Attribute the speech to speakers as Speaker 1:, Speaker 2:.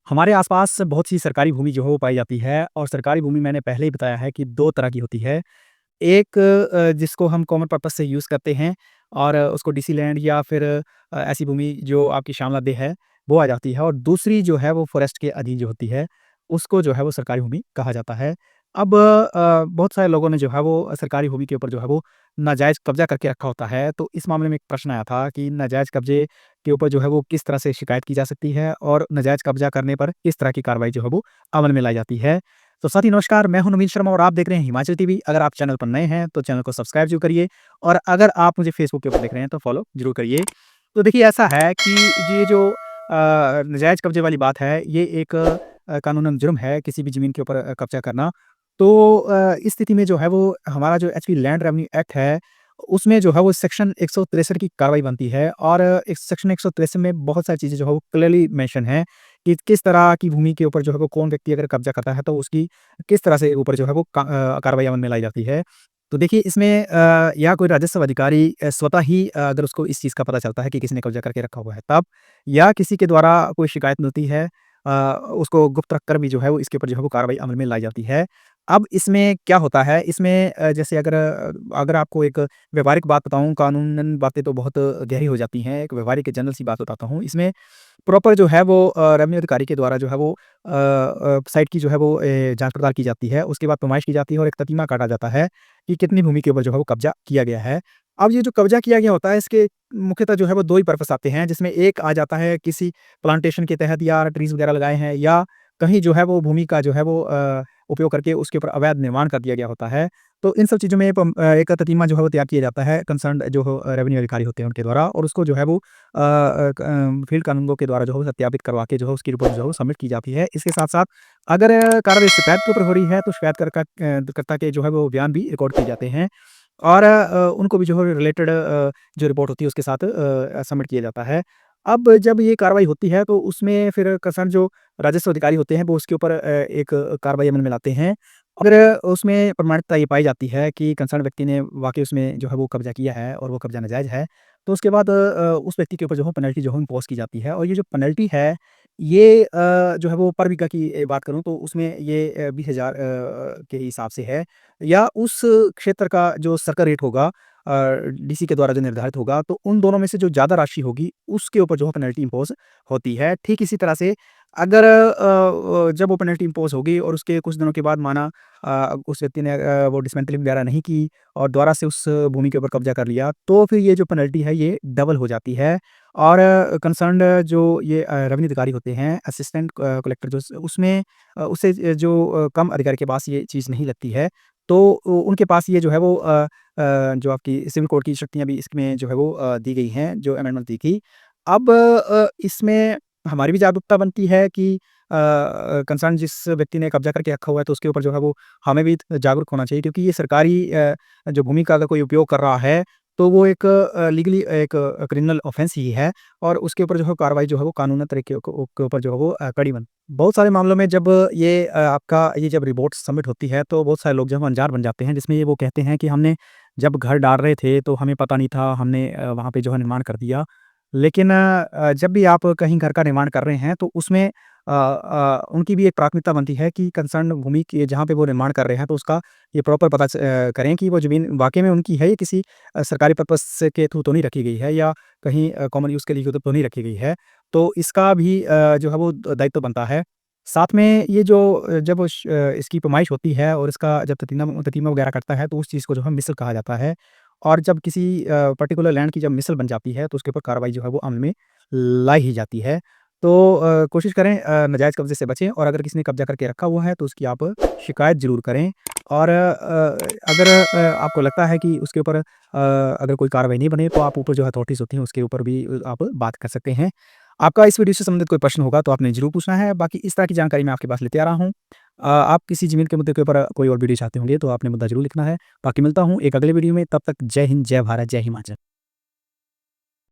Speaker 1: हमारे आसपास बहुत सी सरकारी भूमि जो है वो पाई जाती है और सरकारी भूमि मैंने पहले ही बताया है कि 2 तरह की होती है। एक जिसको हम कॉमन पर्पज़ से यूज़ करते हैं और उसको डीसी लैंड या फिर ऐसी भूमि जो आपकी श्यामला देह है, वो आ जाती है और दूसरी जो है वो फ़ॉरेस्ट के अधीन जो होती है, उसको जो है वो सरकारी भूमि कहा जाता है। अब बहुत सारे लोगों ने जो है वो सरकारी भूमि के ऊपर जो है वो नाजायज़ कब्ज़ा करके रखा होता है, तो इस मामले में एक प्रश्न आया था कि नाजायज़ कब्ज़े के ऊपर जो है वो किस तरह से शिकायत की जा सकती है और नाजायज़ कब्ज़ा करने पर किस तरह की कार्रवाई जो है वो अमल में लाई जाती है। तो साथी नमस्कार, मैं हूं नवीन शर्मा और आप देख रहे हैं हिमाचल टीवी। अगर आप चैनल पर नए हैं तो चैनल को सब्सक्राइब जरूर करिए और अगर आप मुझे फेसबुक के ऊपर देख रहे हैं तो फॉलो जरूर करिए। तो देखिए ऐसा है कि ये जो नाजायज़ कब्जे वाली बात है ये एक कानूनन जुर्म है किसी भी ज़मीन के ऊपर कब्जा करना। तो इस स्थिति में जो है वो हमारा जो एचपी लैंड रेवेन्यू एक्ट है उसमें जो है वो सेक्शन 163 की कार्रवाई बनती है और इस सेक्शन 163 में बहुत सारी चीज़ें जो है वो क्लियरली मेंशन है कि किस तरह की भूमि के ऊपर जो है वो कौन व्यक्ति अगर कब्जा करता है तो उसकी किस तरह से ऊपर जो है वो कार्रवाई अमल में लाई जाती है। तो देखिए इसमें या कोई राजस्व अधिकारी स्वतः ही अगर उसको इस चीज़ का पता चलता है कि किसी ने कब्जा करके रखा हुआ है तब, या किसी के द्वारा कोई शिकायत मिलती है उसको गुप्त रखकर भी जो है वो इसके ऊपर जो है वो कार्रवाई अमल में लाई जाती है। अब इसमें क्या होता है, इसमें जैसे अगर आपको एक व्यावहारिक बात बताऊँ, कानूनन बातें तो बहुत गहरी हो जाती हैं, एक व्यावहारिक जनरल सी बात बताता हूँ। इसमें प्रॉपर जो है वो रेवेन्यू अधिकारी के द्वारा जो है वो साइट की जो है वो जाँच पड़ताल की जाती है, उसके बाद पैमाइश की जाती है और एक ततीमा काटा जाता है कि कितनी भूमि के ऊपर जो है वो कब्जा किया गया है। अब ये जो कब्जा किया गया होता है इसके मुख्यतः जो है वो 2 ही पर्पस आते हैं, जिसमें एक आ जाता है किसी प्लांटेशन के तहत या ट्रीज़ वगैरह लगाए हैं या कहीं जो है वो भूमि का जो है वो उपयोग करके उसके ऊपर अवैध निर्माण कर दिया गया होता है। तो इन सब चीज़ों में एक ततीमा जो है वो तैयार किया जाता है कंसर्न्ड जो हो रेवेन्यू अधिकारी होते हैं उनके द्वारा और उसको जो है वो फील्ड कानूनगो के द्वारा जो है वो सत्यापित करवा के जो है उसकी रिपोर्ट जो है वो सबमिट की जाती है। इसके साथ-साथ अगर कार्रवाई शिकायत के ऊपर हो रही है तो कर्ता के जो है वो बयान भी रिकॉर्ड किए जाते हैं और उनको भी जो है रिलेटेड जो रिपोर्ट होती है उसके साथ सबमिट किया जाता है। अब जब ये कार्रवाई होती है तो उसमें फिर कंसर्न जो राजस्व अधिकारी होते हैं वो उसके ऊपर एक कार्रवाई अमल में लाते हैं। अगर उसमें प्रमाणिकता ये पाई जाती है कि कंसर्न व्यक्ति ने वाक़ई उसमें जो है वो कब्ज़ा किया है और वो कब्ज़ा नाजायज़ है, तो उसके बाद उस व्यक्ति के ऊपर जो है पेनल्टी जो है इम्पोज़ की जाती है और ये जो पेनल्टी है, ये जो है वो पर बीघा की बात करूँ तो उसमें ये 20,000 के हिसाब से है या उस क्षेत्र का जो सर्कल रेट होगा डीसी के द्वारा जो निर्धारित होगा, तो उन दोनों में से जो ज़्यादा राशि होगी, उसके ऊपर जो है पेनल्टी इम्पोज़ होती है। ठीक इसी तरह से अगर जब वो पेनल्टी इम्पोज़ होगी और उसके कुछ दिनों के बाद माना उस व्यक्ति ने वो डिसमेंटलिंग वगैरह नहीं की और दोबारा से उस भूमि के ऊपर कब्ज़ा कर लिया, तो फिर ये जो पेनल्टी है ये डबल हो जाती है और कंसर्न्ड जो ये रेवेन्यू अधिकारी होते हैं, असिस्टेंट कलेक्टर जो उसमें उससे जो कम अधिकारी के पास ये चीज़ नहीं लगती है, तो उनके पास ये जो है वो जो आपकी सिविल कोड की शक्तियाँ भी इसमें जो है वो दी गई हैं, जो अमेंडमेंट दी थी। अब इसमें हमारी भी जागरूकता बनती है कि कंसर्न जिस व्यक्ति ने कब्ज़ा करके रखा हुआ है, तो उसके ऊपर जो है वो हमें भी जागरूक होना चाहिए क्योंकि ये सरकारी जो भूमि का अगर कोई उपयोग कर रहा है, तो वो एक लीगली एक क्रिमिनल ऑफ़ेंस ही है और उसके ऊपर जो है कार्रवाई जो है वो कानूनी तरीके के ऊपर जो है वो कड़ी बन बहुत सारे मामलों में जब ये आपका ये जब रिपोर्ट सबमिट होती है, तो बहुत सारे लोग जो हैं अनजान बन जाते हैं, जिसमें ये वो कहते हैं कि हमने जब घर डाल रहे थे, तो हमें पता नहीं था, हमने वहाँ पे जो है निर्माण कर दिया। लेकिन जब भी आप कहीं घर का निर्माण कर रहे हैं, तो उसमें उनकी भी एक प्राथमिकता बनती है कि कंसर्न भूमि के जहाँ पे वो निर्माण कर रहे हैं, तो उसका ये प्रॉपर पता करें कि वो ज़मीन वाक़ई में उनकी है या किसी सरकारी पर्पज़ के थ्रू तो नहीं रखी गई है या कहीं कॉमन यूज़ के लिए तो नहीं रखी गई है। तो इसका भी जो है वो दायित्व बनता है। साथ में ये जो जब इसकी पैमाइश होती है और इसका जब ततीमा वगैरह कटता है, तो उस चीज़ को जो है मिसल कहा जाता है और जब किसी पर्टिकुलर लैंड की जब मिसल बन जाती है, तो उसके ऊपर कार्रवाई जो है वो अमल में लाई ही जाती है। तो कोशिश करें नाजायज़ कब्ज़े से बचें और अगर किसी ने कब्ज़ा करके रखा हुआ है, तो उसकी आप शिकायत ज़रूर करें और अगर आपको लगता है कि उसके ऊपर अगर कोई कार्रवाई नहीं बने, तो आप ऊपर जो अथॉरिटीज़ होती हैं, उसके ऊपर भी आप बात कर सकते हैं। आपका इस वीडियो से संबंधित कोई प्रश्न होगा, तो आपने ज़रूर पूछना है। बाकी इस तरह की जानकारी मैं आपके पास लेते आ रहा हूँ। आप किसी ज़मीन के मुद्दे के ऊपर कोई और वीडियो चाहते होंगे, तो आपने मुद्दा ज़रूर लिखना है। बाकी मिलता हूँ एक अगले वीडियो में, तब तक जय हिंद, जय भारत, जय हिमाचल।